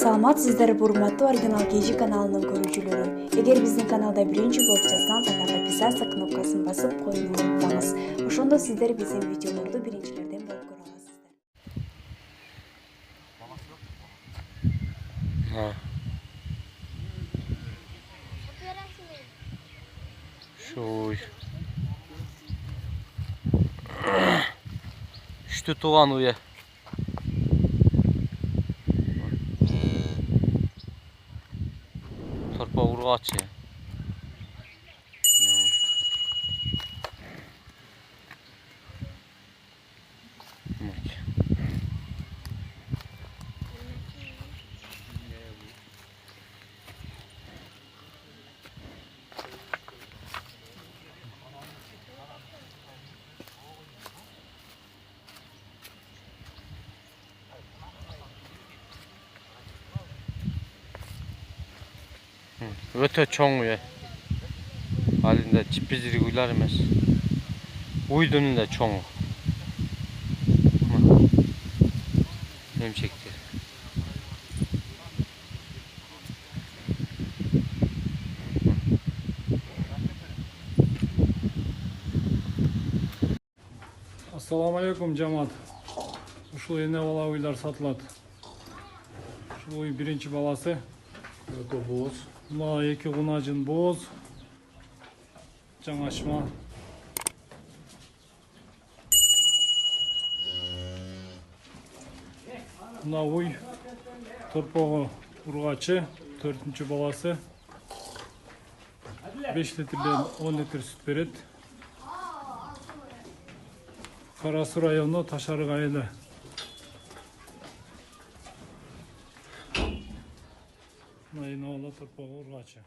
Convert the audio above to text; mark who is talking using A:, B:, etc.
A: саламатсыздар, урматтуу оригинал KG каналынын көрүүчүлөрү. Эгер биздин каналда биринчи болуп жатсаңыз, анда подписаться кнопкасын басып коюуну унутпаңыз. Ошондо сиздер биздин видеолорду биринчилерден болуп көрө аласыздар.
B: Şoy. Üçtü tuğan uya. Torpa urgaç ya. Öte çoğun uya. Halinde çipizlik uylar emez. Uydunun da çoğun. Nem çekti.
C: Assalamu alaikum жамаат. Ушул эне бала уйлар сатылат. Ушул уй биринчи баласы. Өтө боз. Мына эки кунажын боз. Жаңашма. Мына уй торпого ургачы, 4-чү баласы. 5 литрден 10 литр сүт берет. Кара Суу району Ташарык айылы. Мына эне бала торпого ургачы.